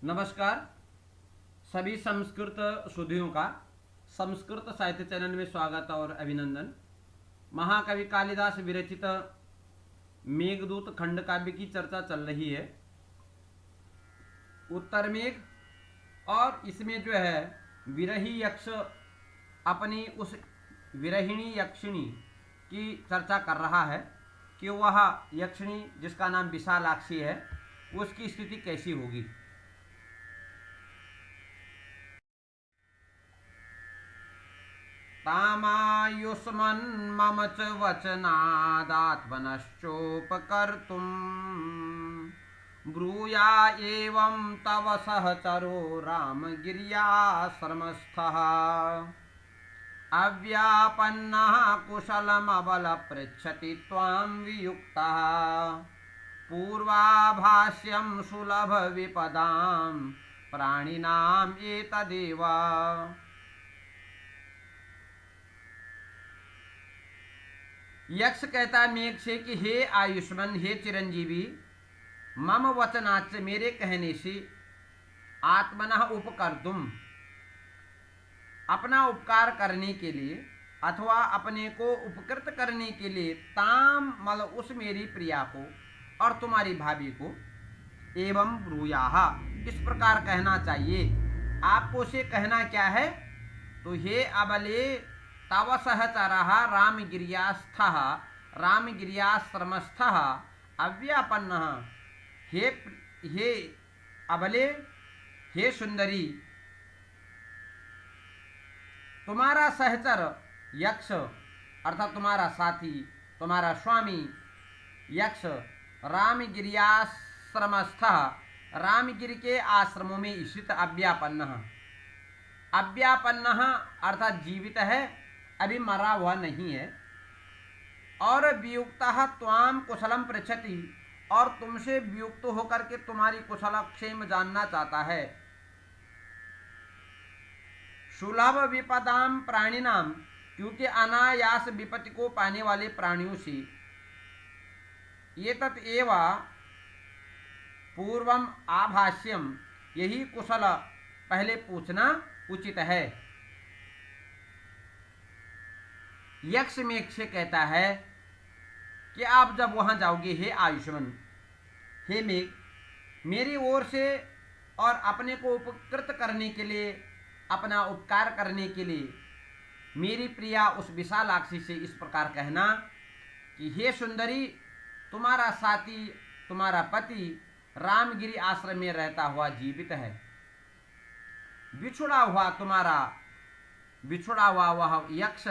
नमस्कार। सभी संस्कृत सुधियों का संस्कृत साहित्य चैनल में स्वागत और अभिनंदन। महाकवि कालिदास विरचित मेघदूत खंड काव्य की चर्चा चल रही है। उत्तर मेघ, और इसमें जो है विरही यक्ष अपनी उस विरहिणी यक्षिणी की चर्चा कर रहा है कि वह यक्षिणी जिसका नाम विशालाक्षी है उसकी स्थिति कैसी होगी। तामायुष्मन्मम च वचनादात्मनश्चोपकर्तुम् ब्रूया एवं तव सहचरो रामगिर्याश्रमस्थः अव्यापन्नः कुशलमबलपृच्छति त्वां वियुक्तः पूर्वाभाष्यं सुलभविपदां प्राणिनाम् एतदेव। यक्ष कहता है मेघ से कि हे आयुष्मान, हे चिरंजीवी, मम वचनाच, मेरे कहने से, आत्मनः उपकर्तुम, अपना उपकार करने के लिए अथवा अपने को उपकृत करने के लिए, ताम मतलब उस मेरी प्रिया को और तुम्हारी भाभी को, एवं ब्रूयाः, इस प्रकार कहना चाहिए। आपको से कहना क्या है? तो हे अबले तव सहचरः रामगिर्यास्थः रामगिर्याश्रमस्थः अव्यापन्नः, हे अबले, हे सुंदरी, तुम्हारा सहचर यक्ष अर्थात तुम्हारा साथी, तुम्हारा स्वामी यक्ष रामगिर्याश्रमस्थः, रामगिरि के आश्रमों में स्थित, अव्यापन्नः, अव्यापन्नः अर्थात जीवित है, अभी मरा हुआ नहीं है, और वियुक्तः त्वाम कुशलम पृच्छति, और तुमसे वियुक्त होकर के तुम्हारी कुशल क्षेम जानना चाहता है। सुलभ विपदाम प्राणिनाम, क्योंकि अनायास विपत्ति को पाने वाले प्राणियों से, ये तत्एव पूर्वम आभाष्यम, यही कुशल पहले पूछना उचित है। यक्ष मेघ से कहता है कि आप जब वहां जाओगे, हे आयुष्मान, हे मेघ, मेरी ओर से और अपने को उपकृत करने के लिए, अपना उपकार करने के लिए मेरी प्रिया उस विशालाक्षी से इस प्रकार कहना कि हे सुंदरी, तुम्हारा साथी, तुम्हारा पति रामगिरी आश्रम में रहता हुआ जीवित है। बिछुड़ा हुआ वह यक्ष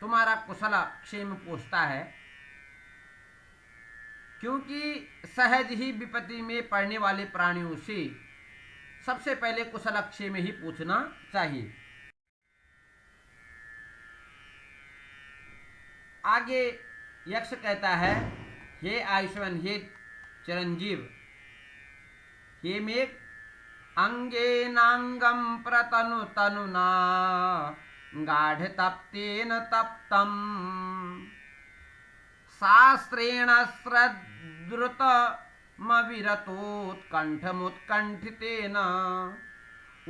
तुम्हारा कुशल क्षेम पूछता है, क्योंकि सहज ही विपत्ति में पड़ने वाले प्राणियों से सबसे पहले कुशल क्षेम ही पूछना चाहिए। आगे यक्ष कहता है, हे आयुष्मान, हे चिरंजीव, हे मेघ, अंगेनांगम प्रतनु तनुना गाढ़ तप्तेन तप्तम शास्त्रेण श्रद्धृतमविरतोत्कंठमुत्कंठितेन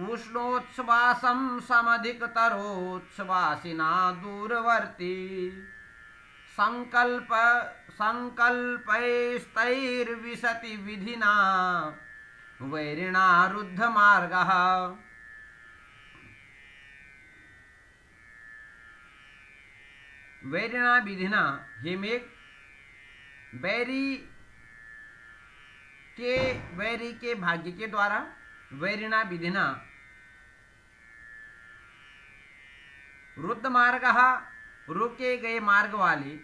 उष्णोच्छ्वासं समधिकतरोच्छ्वासिना दूरवर्ती संकल्पैस्तैर्विशति विधिना वैरिणा रुद्धमार्गः। वैरिणा विधिना, हे मेघ, वैरी के भाग्य के द्वारा, वैरिणा विधिना, रुद्ध मार्ग, रोके गए मार्ग वाले,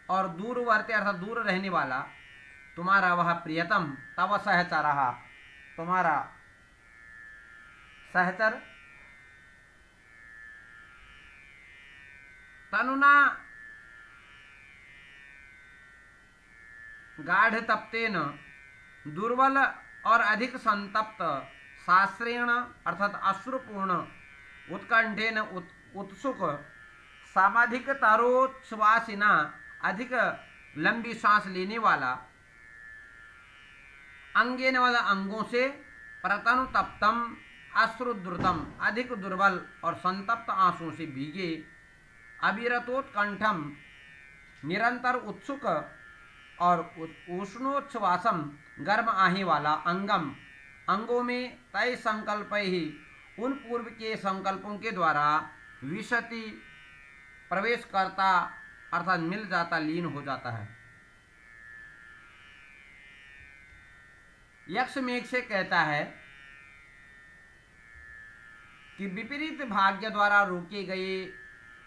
और दूरवर्ती अर्थात दूर रहने वाला तुम्हारा वह प्रियतम, तव सहचरः, तुम्हारा सहचर, तनुना गाढ़ तप्तेन, दुर्बल और अधिक संतप्त, शास्त्रेण अर्थात अश्रुपूर्ण, उत्कंठेन उत्सुक, सामाधिक तारोच्छ्वासिना, अधिक लंबी सांस लेने वाला, अंगेन वाला अंगों से, प्रतनुतप्तम अश्रुद्रुतम, अधिक दुर्बल और संतप्त आंसुओं से भीगे, अविरतोत्कंठम, निरंतर उत्सुक और उष्णोच्छ्वासम, गर्म आहे वाला, अंगम, अंगों में तय संकल्प ही, उन पूर्व के संकल्पों के द्वारा विशति, प्रवेश करता अर्थात मिल जाता, लीन हो जाता है। यक्ष मेघ से कहता है कि विपरीत भाग्य द्वारा रोके गए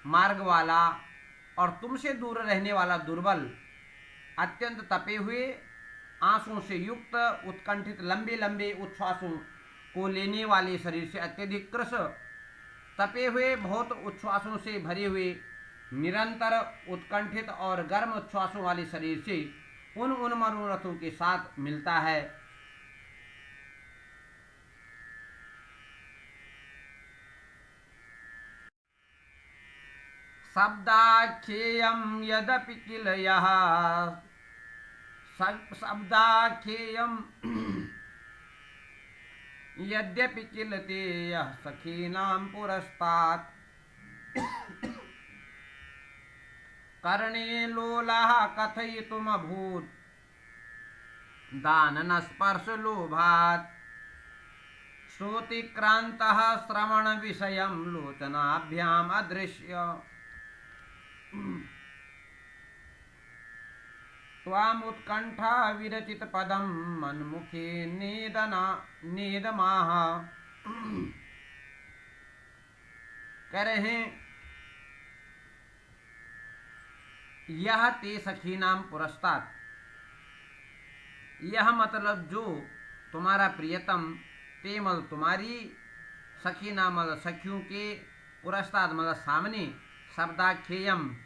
मार्ग वाला और तुमसे दूर रहने वाला दुर्बल, अत्यंत तपे हुए, आंसुओं से युक्त, उत्कंठित, लंबे लंबे उच्छ्वासों को लेने वाले शरीर से अत्यधिक कृश, तपे हुए, बहुत उच्छ्वासों से भरे हुए, निरंतर उत्कंठित और गर्म उच्छ्वासों वाले शरीर से उन मनोरथों के साथ मिलता है। शब्दाख्येयं यदपि किल यः, शब्दाख्येयं यद्यपि किल ते यः सखीनां पुरस्तात्, कर्णे लोलः कथयितुमभूत् दाननस्पर्शलोभात्, श्रोतिक्रान्तः श्रवणविषयं लोचनाभ्याम् अदृश्य, त्वामुत्कण्ठा विरचित पदं मन्मुखे नेदमाह। कह रहे हैं यह ते सखी नाम पुरस्तात्, यह मतलब जो तुम्हारा प्रियतम, ते मल तुम्हारी, सखी नाम मतलब सखियों के, पुरस्तात् मतलब सामने, शब्दाख्येयम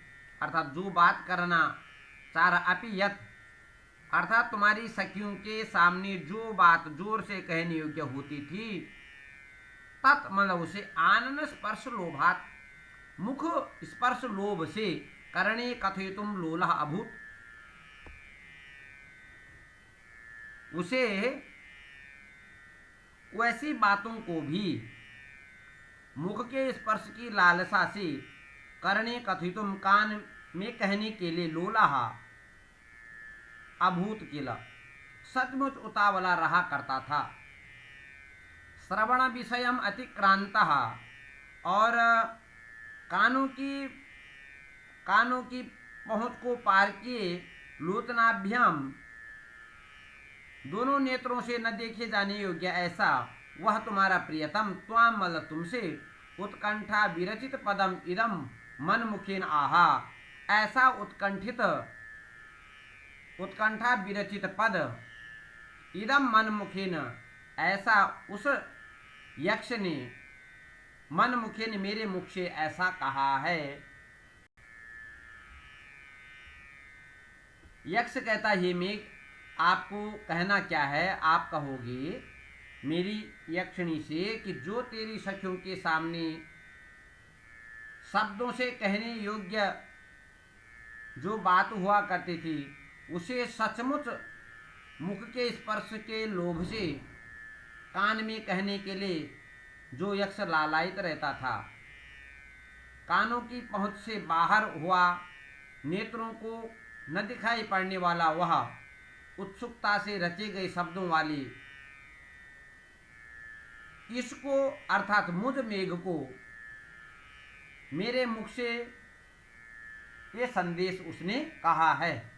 अर्थात जो बात करना चाह रहा, अपि यत अर्थात तुम्हारी सखियों के सामने जो बात जोर से कहने योग्य होती थी, तत् मतलब उसे, आनन स्पर्श लोभात, मुख स्पर्श लोभ से, करणे कथयितुम लोलः अभूत, उसे वैसी बातों को भी मुख के स्पर्श की लालसा से, करणे कथितुम कान में कहने के लिए, लोलः अभूत किला, सचमुच उतावला रहा करता था। श्रवण विषयम अतिक्रांतः, और कानों की पहुंच को पार किए, लोचनाभ्याम दोनों नेत्रों से न देखे जाने योग्य ऐसा वह तुम्हारा प्रियतम, त्वाम मतलब तुमसे, उत्कंठा विरचित पदम इदम मन मुखेन आहा, ऐसा उत्कंठा विरचित पद, इदम मन मुखेन, ऐसा उस यक्ष ने, मन मुखेन मेरे मुख से ऐसा कहा है। यक्ष कहता है मेघ, आपको कहना क्या है, आप कहोगे मेरी यक्षिणी से कि जो तेरी सखियों के सामने शब्दों से कहने योग्य जो बात हुआ करती थी, उसे सचमुच मुख के स्पर्श के लोभ से कान में कहने के लिए जो यक्ष लालायित रहता था, कानों की पहुंच से बाहर हुआ, नेत्रों को न दिखाई पड़ने वाला वह उत्सुकता से रचे गए शब्दों वाली, इसको अर्थात मुझ मेघ को मेरे मुख से ये संदेश उसने कहा है।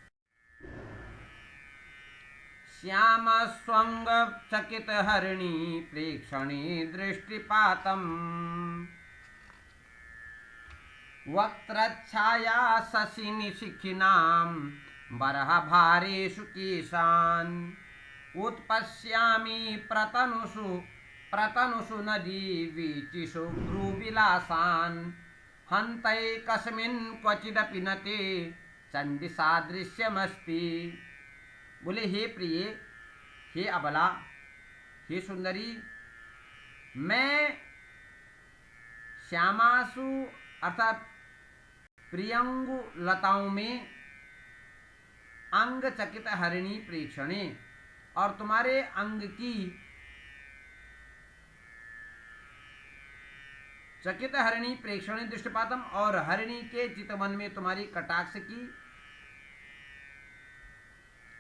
श्याम स्वंग चकित हरिणी प्रेक्षणी दृष्टिपातम, वक्त्रच्छाया शशि निशिखिनाम बरह भारेषु केशान्, उत्पश्यामि प्रतनुषु नदी वीचिषु भ्रूविलासान्, हन्तैकस्मिन् क्वचिदपि न ते चण्डिसादृश्यमस्ति। बोले हे प्रिय, हे अबला, हे सुंदरी, मैं श्यामासु अर्थात प्रियंगु लताओं में अंग चकित हरिणी प्रेक्षणे, और तुम्हारे अंग की चकित हरिणी प्रेक्षणी दृष्टिपातम, और हरिणी के चितवन में तुम्हारी कटाक्ष की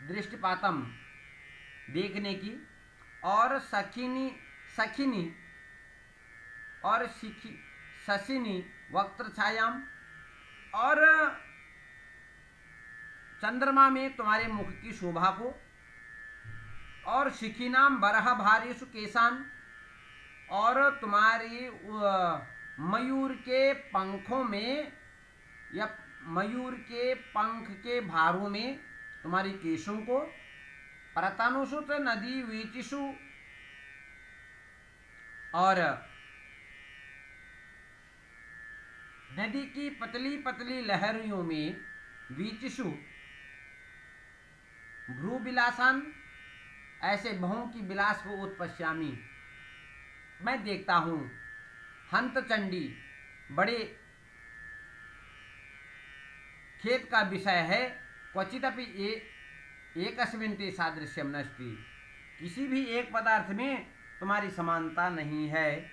दृष्टिपातम देखने की, और सखिनी सखिनी और शशिनी वक्त्र छायाम, और चंद्रमा में तुम्हारे मुख की शोभा को, और शिखिनाम बरह भारेशु केशान, और तुम्हारी मयूर के पंखों में या मयूर के पंख के भारों में तुम्हारी केशों को, परतनुसुत नदी वीचिषु, और नदी की पतली पतली लहरियों में वीचिषु भ्रू विलासान, ऐसे भवों की विलास को उत्पश्यामी, मैं देखता हूं। हंत चंडी बड़े खेत का विषय है। क्वचिदपि एकस्मिन् ते सादृश्यम नस्ति, किसी भी एक पदार्थ में तुम्हारी समानता नहीं है।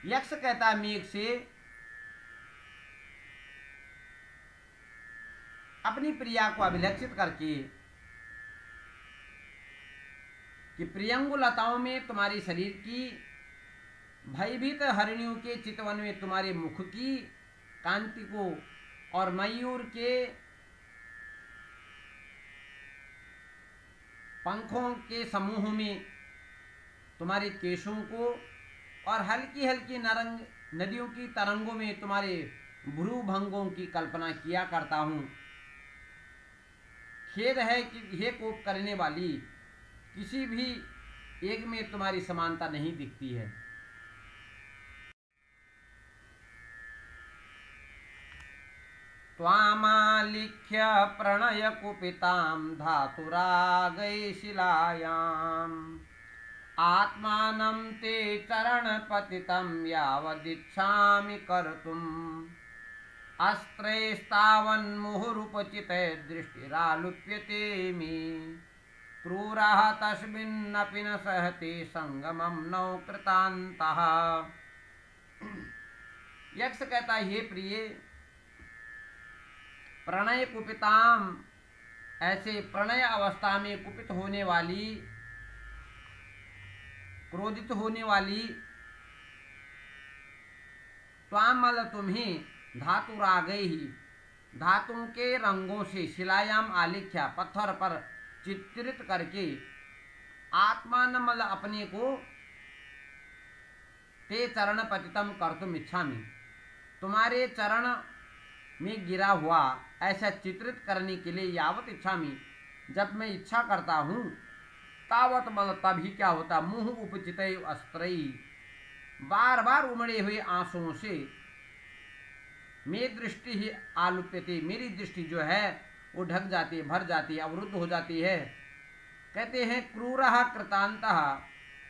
यक्ष कहता मेघ से, अपनी प्रिया को अभिलक्षित करके कि प्रियंगुलताओं में तुम्हारी शरीर की, भयभीत हरिणियों के चितवन में तुम्हारे मुख की कांति को, और मयूर के पंखों के समूह में तुम्हारे केशों को, और हल्की हल्की नरंग नदियों की तरंगों में तुम्हारे भ्रूभंगों की कल्पना किया करता हूं। खेद है कि हे कोप करने वाली, किसी भी एक में तुम्हारी समानता नहीं दिखती है। त्वामालिख्य प्रणय कुपितां धातुरागै शिलायाम्, आत्मानं ते चरणपतितं यावदिच्छामि कर्तुम्, अस्त्रैस्तावन्मुहुरुपचिते दृष्टिरालुप्यते मे, क्रूरः तस्मिन्नपि न सहते संगमं नौ कृतान्तः। यक्ष कहता, हे प्रिय, प्रणय कुपिताम, ऐसे प्रणय अवस्था में कुपित होने वाली, क्रोधित होने वाली, त्वामल तुम्हें धातुरागै ही, धातुओं के रंगों से, शिलायाम आलिख्या, पत्थर पर चित्रित करके, आत्मानमल अपने को, ते चरण पतितम कर्तुम इच्छामि, तुम्हारे चरण में गिरा हुआ ऐसा चित्रित करने के लिए, यावत इच्छामि, जब मैं इच्छा करता हूं, तावत बल, तभी क्या होता, मुंह उपचित अस्त्रई, बार बार उमड़े हुए आंसुओं से, मेरी दृष्टि ही आलुप्यते, मेरी दृष्टि जो है वो ढक जाती है, भर जाती है, अवरुद्ध हो जाती है। कहते हैं क्रूरः कृतांतः,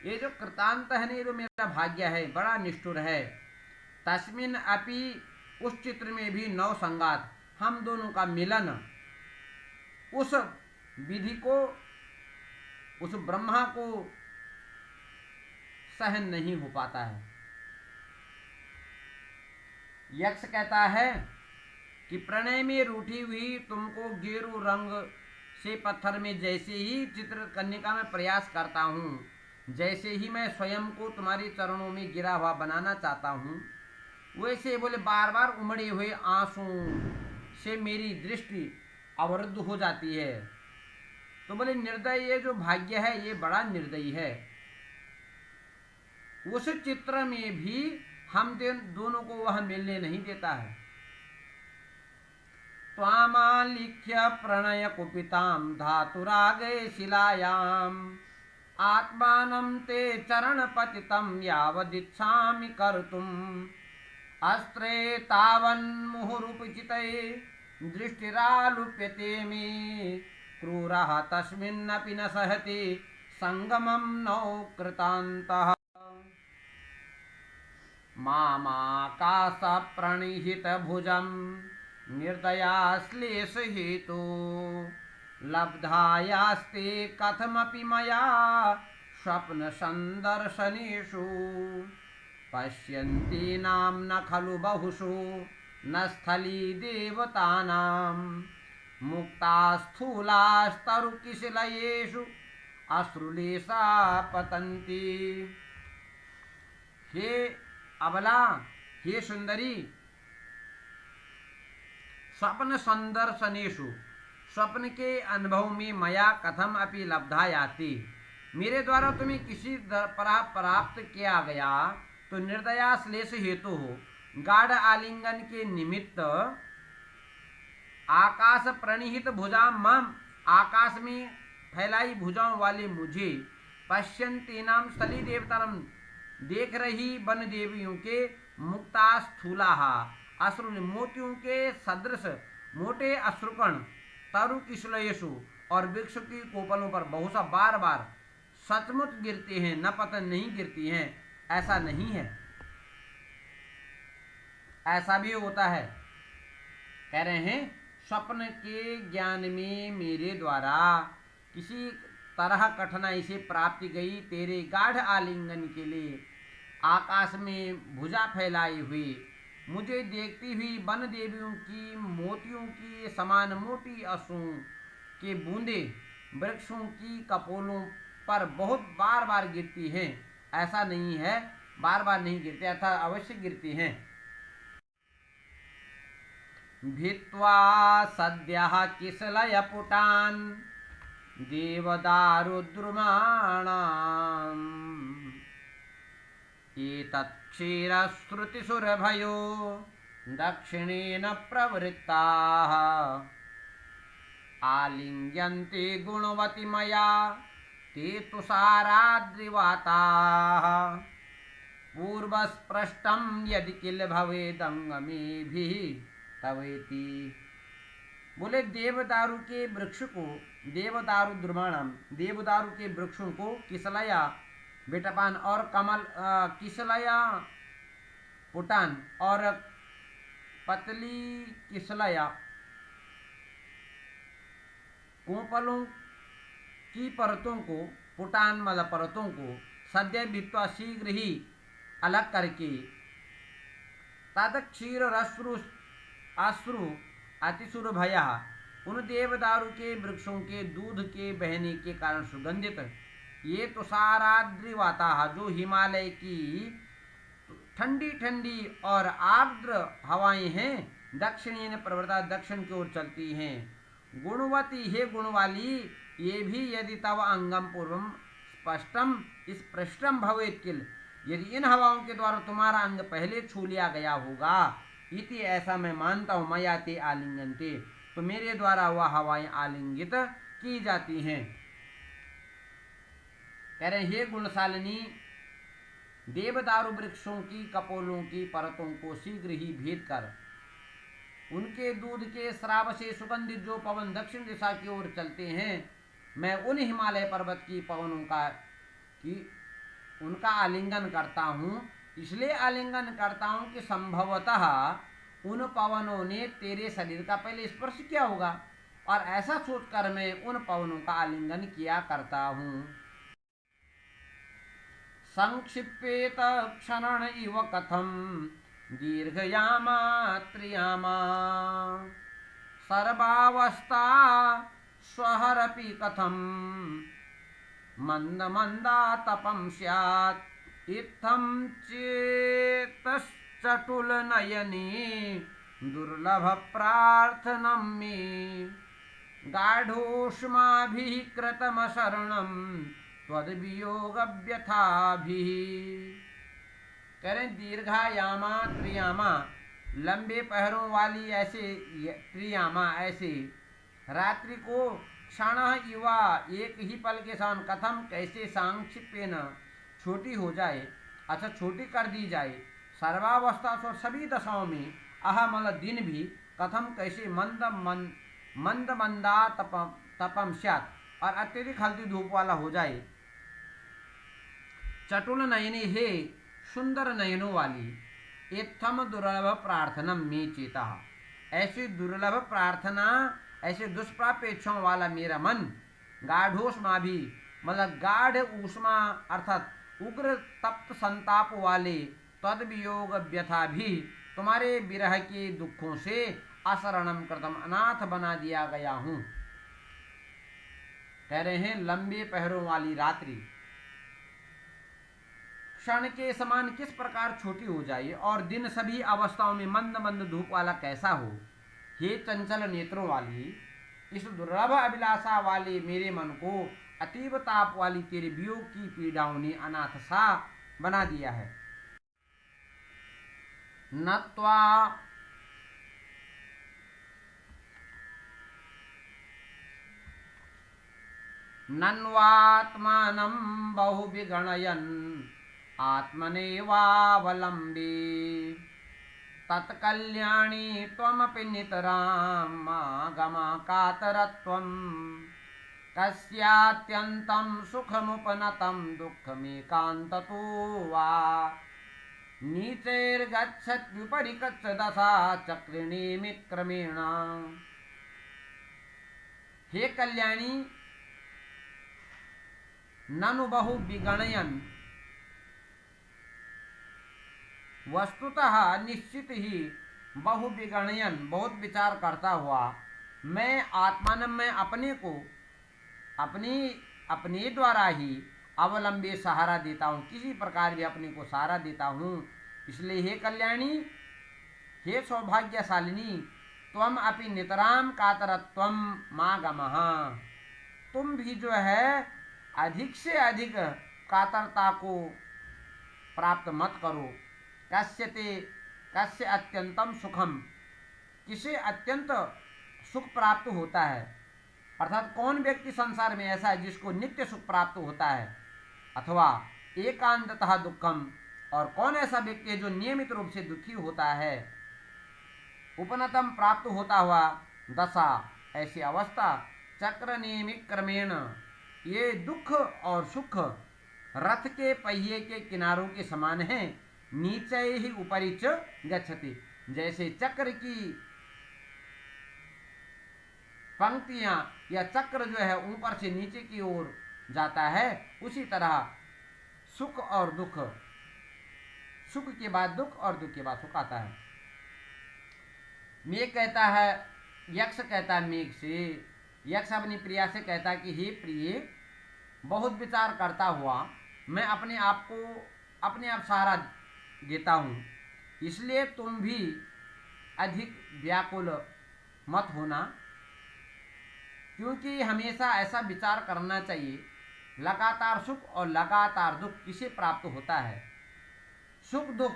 ये जो कृतांत है नहीं, जो मेरा भाग्य है, बड़ा निष्ठुर है। तस्मिन अपि, उस चित्र में भी नौ संगात, हम दोनों का मिलन, उस विधि को, उस ब्रह्मा को सहन नहीं हो पाता है। यक्ष कहता है कि प्रणय में रूठी हुई तुमको गेरू रंग से पत्थर में जैसे ही चित्र करने का मैं प्रयास करता हूँ, जैसे ही मैं स्वयं को तुम्हारे चरणों में गिरा हुआ बनाना चाहता हूँ, वैसे बोले बार बार उमड़े हुए आंसुओं से मेरी दृष्टि अवरुद्ध हो जाती है। तो बोले निर्दयी, ये जो भाग्य है ये बड़ा निर्दयी है। उस चित्र में भी हम दोनों को वह मिलने नहीं देता है। त्वामालिख्य प्रणय कुपितां धातुरागे शिलायाम्, आत्मानं ते चरण पतितं यावदिच्छामि कर्तुम्, अस्त्रे तावन्मुहुरुपचिते दृष्टिरालुप्यते मे, क्रूरः तस्मिन्नपि न सहते संगमं नौ कृतान्तः। मामाकाश प्रणिहित भुजं निर्दया श्लेष हेतु, लब्धायास्ते कथमपि मया स्वप्न संदर्शनेषु पश्यन्ति नाम न खलु बहुषु न स्थली देवतानां मुक्ता स्थूलास्तरुकिशलयेषु अश्रुलेशा पतन्ति। हे अबला, हे सुंदरी, स्वप्न संदर्शनेषु, स्वप्न के अनुभव में मया कथम अपि लब्धा याति, मेरे द्वारा तुम्हें किसी प्राप्त किया गया तो निर्दया श्लेष हेतु हो गाढ़ आलिंगन के निमित्त आकाश प्रणिहित भुजा मम, आकाश में फैलाई भुजाओं वाले मुझे, पश्यन्ति नाम स्थली देवतानम, देख रही वन देवियों के, मुक्ता स्थूलाहा, अश्रु मोतियों के सदृश मोटे अश्रुकण, तरु किशलयेषु, और वृक्ष की कोपलों पर बहुसा बार बार सचमुच गिरते हैं, न पतन नहीं गिरती हैं। ऐसा नहीं है, ऐसा भी होता है। कह रहे हैं स्वप्न के ज्ञान में मेरे द्वारा किसी तरह कठिनाई से प्राप्ति गई तेरे गाढ़ आलिंगन के लिए आकाश में भुजा फैलाई हुई मुझे देखती हुई वन देवियों की मोतियों की समान मोटी अश्रुओं के बूंदे वृक्षों की कपोलों पर बहुत बार बार गिरती हैं। ऐसा नहीं है, बार बार नहीं गिरते, अर्थात अवश्य गिरती हैं। भित्वा सद्यः किसलयपुटान् देवदारुद्रुमाणाम् एतत् क्षीरश्रुतिसुरभयो दक्षिणेन प्रवृत्ताः आलिङ्ग्यन्ते गुणवति मया ते तुषाराद्रिवाताः पूर्वस्पृष्टं यदि किल भवेदङ्गमेभिः तवेति। बोले देवदारु के वृक्ष को, देवदारु द्रुमाणम, देवदारु के वृक्षों को किसलया बेटपान और कमल, किसलया पुटान और पतली किसलया कोपलों की परतों को, पुटान मतलब परतों को सद्य भित्वा शीघ्र ही अलग करके तद क्षीर रश्रु अश्रु अतिसुर भया, उन देवदारु के वृक्षों के दूध के बहने के कारण सुगंधित ये तुषाराद्रिवाता, जो हिमालय की ठंडी ठंडी और आर्द्र हवाएं हैं, दक्षिणी प्रवृत्ता, दक्षिण की ओर चलती हैं। गुणवती, हे गुणवाली, ये भी यदि तव अंगम पूर्वम स्पष्टम स्पृष्टम भवेत किल, यदि इन हवाओं के द्वारा तुम्हारा अंग पहले छू लिया गया होगा, इति ऐसा मैं मानता हूँ, मया ते आलिंगनते, तो मेरे द्वारा वह हवाएं आलिंगित की जाती हैं। कह रहे हे गुणशालिनी, देवदारु वृक्षों की कपोलों की परतों को शीघ्र ही भेद कर उनके दूध के श्राव से सुगंधित जो पवन दक्षिण दिशा की ओर चलते हैं, मैं उन हिमालय पर्वत की पवनों का उनका आलिंगन करता हूँ। इसलिए आलिंगन करता हूँ कि संभवतः उन पवनों ने तेरे शरीर का पहले स्पर्श किया होगा, और ऐसा सोचकर मैं उन पवनों का आलिंगन किया करता हूँ। संक्षिप्येत क्षरण इव कथम दीर्घयामा त्रियामा सर्वावस्था स्वहरपि कथम मंद मंदा तपम स्यात् इत्थं चेतश्चटुल नयनी दुर्लभ प्रार्थनं मे गाढोष्माभिः कृतम शरणं त्वद्वियोग व्यथाभिः। कह रहे दीर्घायामा त्रियामा, लंबे पहरों वाली ऐसे त्रियामा, ऐसे रात्रि को क्षण युवा, एक ही पल के समान, कथम कैसे सांक्षिप्येन छोटी हो जाए, अच्छा छोटी कर दी जाए, सर्वावस्था और सभी दशाओं में, अहमल दिन भी, कथम कैसे मंद मंदा तपम स्यात्, और अत्यधिक हल्दी धूप वाला हो जाए। चटुल नयनी, हे सुंदर नयनों वाली, इत्थम दुर्लभ प्रार्थना में चेता, ऐसी दुर्लभ प्रार्थना ऐसे दुष्प्राप्य इच्छाओं वाला मेरा मन गाढ़ोष्मा भी, मतलब गाढ़ ऊष्मा अर्थात उग्र तप्त संताप वाले तद वियोग व्यथा भी तुम्हारे विरह के दुखों से असरणम कृतम, अनाथ बना दिया गया हूं। कह रहे हैं लंबे पहरों वाली रात्रि क्षण के समान किस प्रकार छोटी हो जाए और दिन सभी अवस्थाओं में मंद मंद धूप वाला कैसा हो। हे चंचल नेत्रों वाली, इस दुर्लभ अभिलाषा वाले मेरे मन को अतीब ताप वाली तेरे वियोग की पीड़ाओं ने अनाथ सा बना दिया है। नत्वा नन्वात्मानं बहु विगणयन् आत्मनेवावलम्बे तत्कल्याणी त्वमपि नितरां मागमाकातरत्वं कस्यात्यन्तं सुखमुपनतं दुःखमेकान्ततो वा नीचैर्गच्छत्युपरि कच्छदशा चक्रिणीमि क्रमेण। हे कल्याणी, ननु बहु विगणयन, वस्तुतः निश्चित ही बहु विगणयन बहुत विचार करता हुआ मैं आत्मान में अपने को अपने द्वारा ही अवलंबी सहारा देता हूँ, किसी प्रकार भी अपने को सहारा देता हूँ। इसलिए हे कल्याणी, हे सौभाग्यशालिनी, त्वम अपि नितराम कातरत्वम मागमः, तुम भी जो है अधिक से अधिक कातरता को प्राप्त मत करो। कस्य अत्यंतम सुखम, किसे अत्यंत सुख प्राप्त होता है, अर्थात कौन व्यक्ति संसार में ऐसा है जिसको नित्य सुख प्राप्त होता है, अथवा एकांततः दुखम, और कौन ऐसा व्यक्ति है जो नियमित रूप से दुखी होता है। उपनतम प्राप्त होता हुआ दशा, ऐसी अवस्था चक्र नियमित क्रमेण, ये दुख और सुख रथ के पहिए के किनारों के समान है। नीचे ही ऊपरी च गच्छति, जैसे चक्र की पंक्तियां या चक्र जो है ऊपर से नीचे की ओर जाता है, उसी तरह सुख और दुख, सुख के बाद दुख और दुख के बाद सुख आता है। मेघ कहता है, यक्ष कहता है मेघ से, यक्ष अपनी प्रिया से कहता है कि हे प्रिय, बहुत विचार करता हुआ मैं अपने आप सहारा देता हूँ, इसलिए तुम भी अधिक व्याकुल मत होना, क्योंकि हमेशा ऐसा विचार करना चाहिए लगातार सुख और लगातार दुख किसे प्राप्त होता है। सुख दुख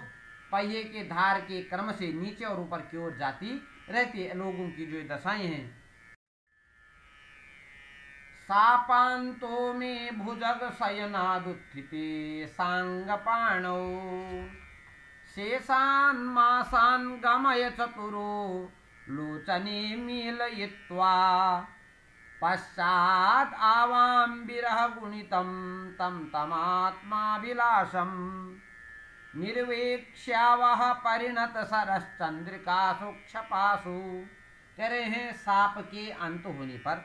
पहिए के धार के क्रम से नीचे और ऊपर की ओर जाती रहती है लोगों की जो दशाएं हैं। सापान्तो में भुजग शयनादुत्थिते सांगपाणौ शेषान् मासान् गमय चतुरो लोचने मीलयित्वा पश्चात् आवां विरह गुणितं तं तमात्माभिलाषं निर्वेक्ष्यावह परिणत सरश्चंद्रिकासु क्षपासु। कह रहे हैं साप के अंत होने पर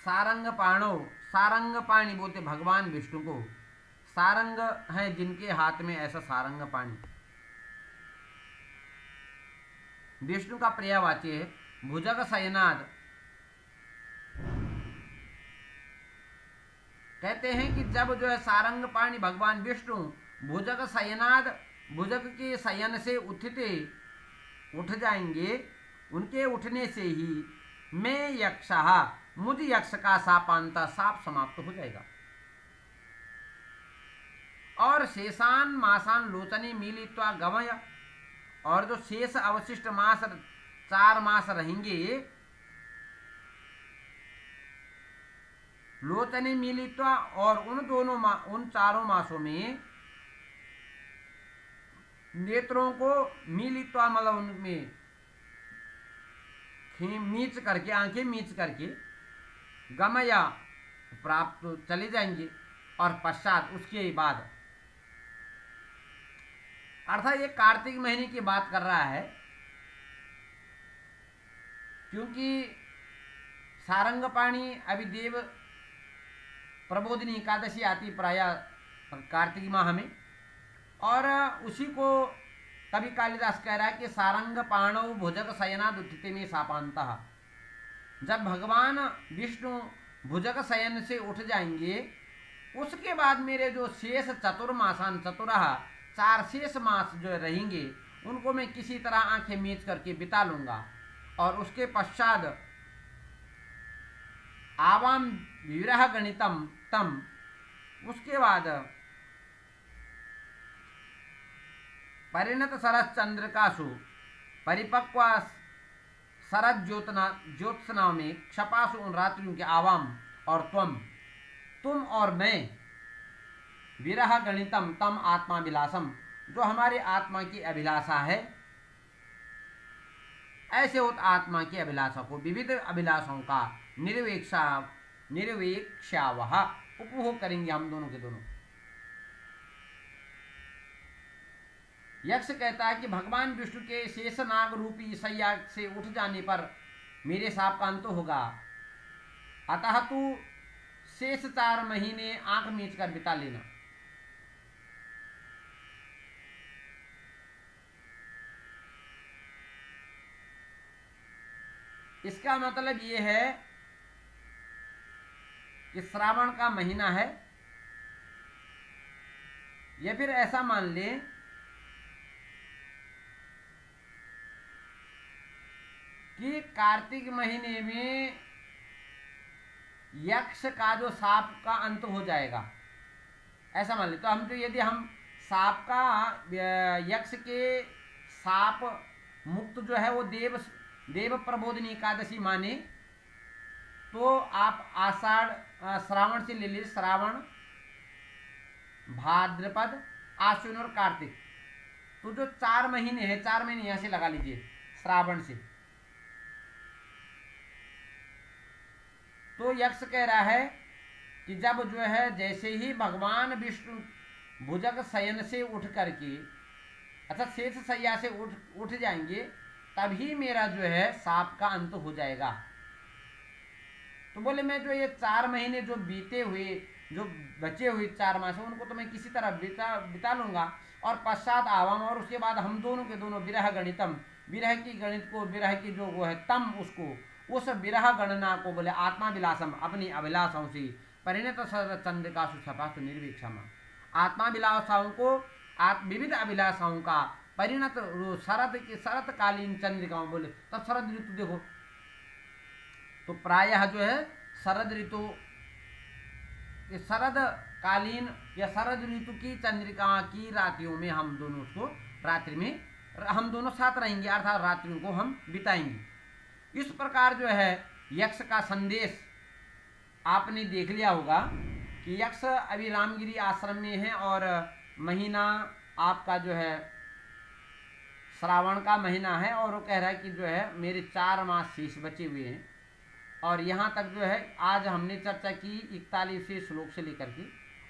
सारंग पाणो, सारंग पाणी बोलते भगवान विष्णु को, सारंग है जिनके हाथ में ऐसा सारंग पाणी, विष्णु का पर्यायवाची है। भुजग शयनाद, कहते हैं कि जब जो है सारंग पाणी भगवान विष्णु भुजग शयनाद, भुजग के शयन से उठ जाएंगे, उनके उठने से ही मैं यक्षः, मुझ यक्ष का सापांता, साप समाप्त हो जाएगा। और शेषान मासान लोचने मिलित्वा गमय, और जो शेष अवशिष्ट मास 4 मास रहेंगे, लोचने मिलित्वा, और उन चारों मासों में नेत्रों को मिलित्वा, मतलब उनमें मीच करके, आंखें मीच करके गमया प्राप्त चले जाएंगे। और पश्चात उसके बाद, अर्थात ये कार्तिक महीने की बात कर रहा है क्योंकि सारंगपाणी अभी देव प्रबोधिनी एकादशी आती प्राय कार्तिक माह में, और उसी को कवि कालिदास कह रहा है कि सारंग पाणव भुजग शयना दुथिते में सापांतः। जब भगवान विष्णु भुजग शयन से उठ जाएंगे, उसके बाद मेरे जो शेष चतुर्मासान, चतुरः 4 शेष मास जो रहेंगे, उनको मैं किसी तरह आंखें मीच करके बिता लूंगा। और उसके पश्चात आवाम विरह गणितम तम, उसके बाद परिणत शरद चंद्रिकासु परिपक्व शरद ज्योत्सना में क्षपासु उन रात्रियों के आवाम और तुम और मैं, विरह गणितम तम आत्मा विलासम, जो हमारे आत्मा की अभिलाषा है, ऐसे उत आत्मा की अभिलाषा को विविध अभिलाषाओं का निरवेक्षावह उपभोग करेंगे हम दोनों के दोनों। यक्ष कहता है कि भगवान विष्णु के शेषनाग रूपी सैया से उठ जाने पर मेरे साप का अंत होगा, अतः तू शेष 4 महीने आंख मीच कर बिता लेना। इसका मतलब ये है कि श्रावण का महीना है, या फिर ऐसा मान लें कि कार्तिक महीने में यक्ष का जो साप का अंत हो जाएगा, ऐसा मान ले। तो हम जो यदि हम साप का, यक्ष के साप मुक्त जो है वो देव प्रबोधिनी एकादशी माने, तो आप आषाढ़ श्रावण से ले लीजिए, श्रावण, भाद्रपद, आश्विन और कार्तिक, तो जो 4 महीने हैं, 4 महीने यहां से लगा लीजिए श्रावण से। तो यक्ष कह रहा है कि जब जो है, जैसे ही भगवान विष्णु भुजग शयन से उठ करके, अच्छा शेष शैया से उठ जाएंगे, तभी मेरा जो है साप का अंत हो जाएगा। तो बोले मैं जो ये 4 महीने जो बीते हुए, जो बचे हुए 4 मास, उनको तो मैं किसी तरह बिता लूंगा, और पश्चात आवाम, और उसके बाद हम दोनों के दोनों विरह गणितम, विरह की गणित को, विरह की जो वो है तम, उसको, उस विरह गणना को बोले आत्मा विलासम, अपनी अभिलाषाओं से, परिणत चंद्रिका सुपासु निर्वीक्षमा, आत्मा विलासाओं को, विविध अभिलाषाओं का परिणत शरद कालीन चंद्रिकाओं बोले। तब शरद ऋतु देखो, तो प्रायः जो है शरद ऋतु, शरद कालीन या शरद ऋतु की चंद्रिका की रात्रियों में हम दोनों उसको, रात्रि में हम दोनों साथ रहेंगे, अर्थात रात्रियों को हम बिताएंगे। इस प्रकार जो है यक्ष का संदेश आपने देख लिया होगा कि यक्ष अभी रामगिरी आश्रम में है, और महीना आपका जो है श्रावण का महीना है, और वो कह रहा है कि जो है मेरे 4 मास शेष बचे हुए हैं। और यहाँ तक जो है आज हमने चर्चा की 41वें श्लोक से लेकर के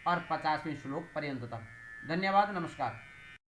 और 50वें श्लोक पर्यंत तक। धन्यवाद, नमस्कार।